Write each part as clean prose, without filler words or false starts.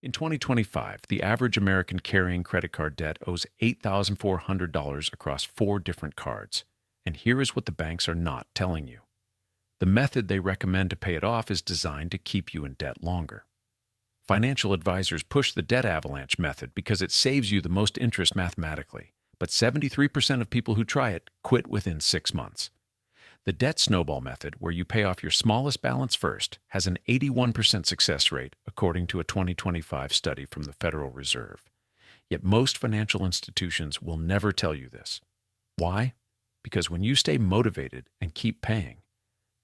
In 2025, the average American carrying credit card debt owes $8,400 across four different cards. And here is what the banks are not telling you. The method they recommend to pay it off is designed to keep you in debt longer. Financial advisors push the debt avalanche method because it saves you the most interest mathematically, but 73% of people who try it quit within 6 months. The debt snowball method, where you pay off your smallest balance first, has an 81% success rate, according to a 2025 study from the Federal Reserve. Yet most financial institutions will never tell you this. Why? Because when you stay motivated and keep paying,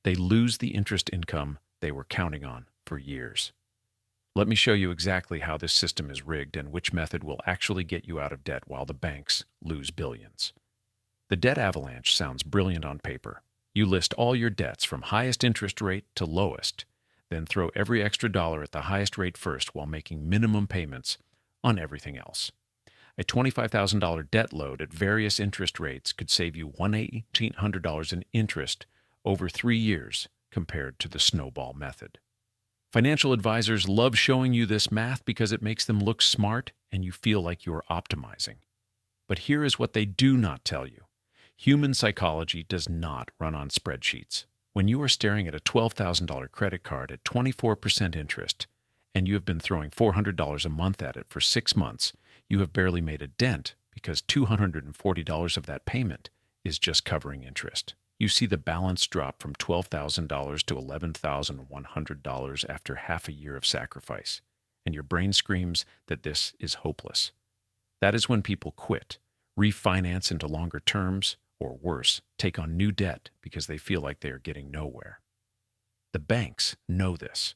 they lose the interest income they were counting on for years. Let me show you exactly how this system is rigged and which method will actually get you out of debt while the banks lose billions. The debt avalanche sounds brilliant on paper. You list all your debts from highest interest rate to lowest, then throw every extra dollar at the highest rate first while making minimum payments on everything else. A $25,000 debt load at various interest rates could save you $1,800 in interest over 3 years compared to the snowball method. Financial advisors love showing you this math because it makes them look smart and you feel like you are optimizing. But here is what they do not tell you. Human psychology does not run on spreadsheets. When you are staring at a $12,000 credit card at 24% interest and you have been throwing $400 a month at it for 6 months, you have barely made a dent because $240 of that payment is just covering interest. You see the balance drop from $12,000 to $11,100 after half a year of sacrifice, and your brain screams that this is hopeless. That is when people quit, refinance into longer terms, or worse, take on new debt because they feel like they are getting nowhere. The banks know this.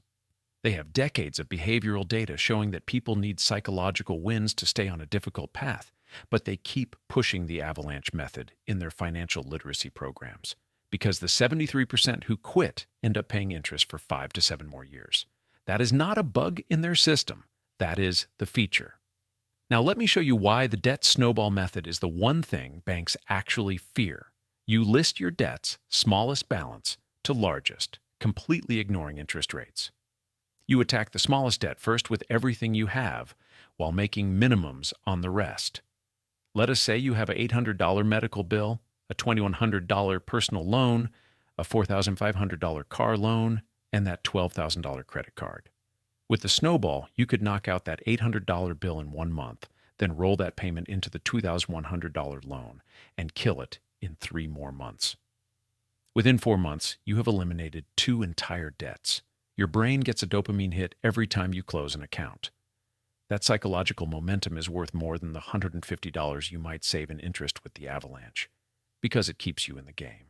They have decades of behavioral data showing that people need psychological wins to stay on a difficult path, but they keep pushing the avalanche method in their financial literacy programs because the 73% who quit end up paying interest for 5 to 7 more years. That is not a bug in their system. That is the feature. Now let me show you why the debt snowball method is the one thing banks actually fear. You list your debts, smallest balance, to largest, completely ignoring interest rates. You attack the smallest debt first with everything you have, while making minimums on the rest. Let us say you have an $800 medical bill, a $2,100 personal loan, a $4,500 car loan, and that $12,000 credit card. With the snowball, you could knock out that $800 bill in 1 month, then roll that payment into the $2,100 loan and kill it in 3 more months. Within 4 months, you have eliminated 2 entire debts. Your brain gets a dopamine hit every time you close an account. That psychological momentum is worth more than the $150 you might save in interest with the avalanche, because it keeps you in the game.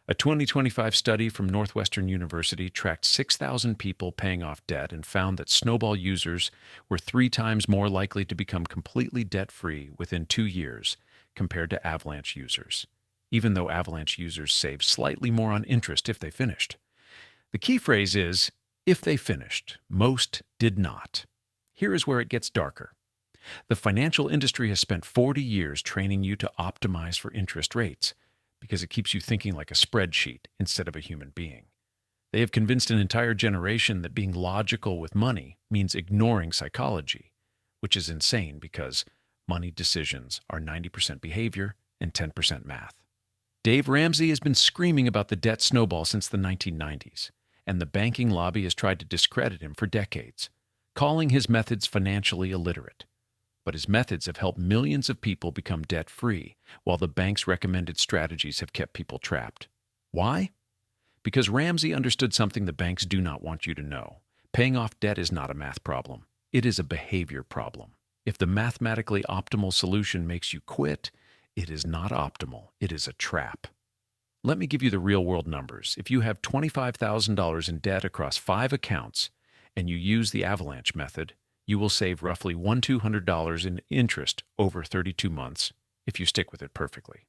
A 2025 study from Northwestern University tracked 6,000 people paying off debt and found that snowball users were 3 times more likely to become completely debt-free within 2 years compared to avalanche users, even though avalanche users saved slightly more on interest if they finished. The key phrase is, if they finished. Most did not. Here is where it gets darker. The financial industry has spent 40 years training you to optimize for interest rates because it keeps you thinking like a spreadsheet instead of a human being. They have convinced an entire generation that being logical with money means ignoring psychology, which is insane because money decisions are 90% behavior and 10% math. Dave Ramsey has been screaming about the debt snowball since the 1990s, and the banking lobby has tried to discredit him for decades, calling his methods financially illiterate. But his methods have helped millions of people become debt-free, while the bank's recommended strategies have kept people trapped. Why? Because Ramsey understood something the banks do not want you to know. Paying off debt is not a math problem. It is a behavior problem. If the mathematically optimal solution makes you quit, it is not optimal. It is a trap. Let me give you the real-world numbers. If you have $25,000 in debt across 5 accounts and you use the avalanche method, you will save roughly $1,200 in interest over 32 months if you stick with it perfectly.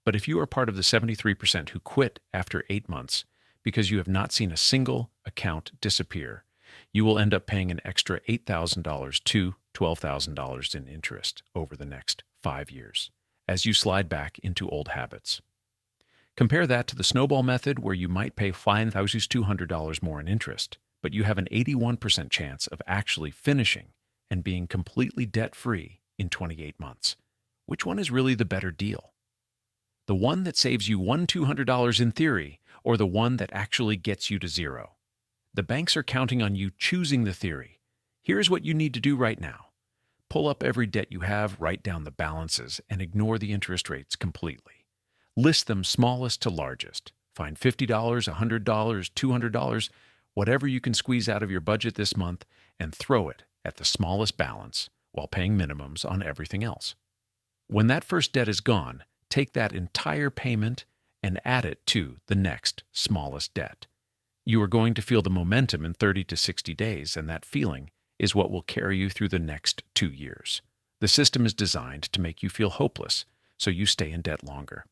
But if you are part of the 73% who quit after 8 months because you have not seen a single account disappear, you will end up paying an extra $8,000 to $12,000 in interest over the next 5 years as you slide back into old habits. Compare that to the snowball method where you might pay $5,200 more in interest, but you have an 81% chance of actually finishing and being completely debt-free in 28 months. Which one is really the better deal? The one that saves you $200 in theory, or the one that actually gets you to zero? The banks are counting on you choosing the theory. Here's what you need to do right now. Pull up every debt you have, write down the balances, and ignore the interest rates completely. List them smallest to largest. Find $50, $100, $200, whatever you can squeeze out of your budget this month, and throw it at the smallest balance while paying minimums on everything else. When that first debt is gone, take that entire payment and add it to the next smallest debt. You are going to feel the momentum in 30 to 60 days, and that feeling is what will carry you through the next 2 years. The system is designed to make you feel hopeless, so you stay in debt longer.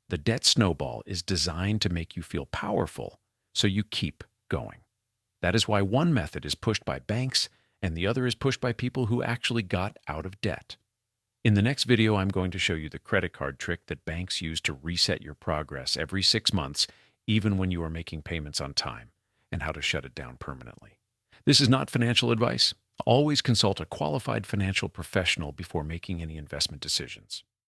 The debt snowball is designed to make you feel powerful, so you keep going. That is why one method is pushed by banks and the other is pushed by people who actually got out of debt. In the next video, I'm going to show you the credit card trick that banks use to reset your progress every 6 months, even when you are making payments on time, and how to shut it down permanently. This is not financial advice. Always consult a qualified financial professional before making any investment decisions.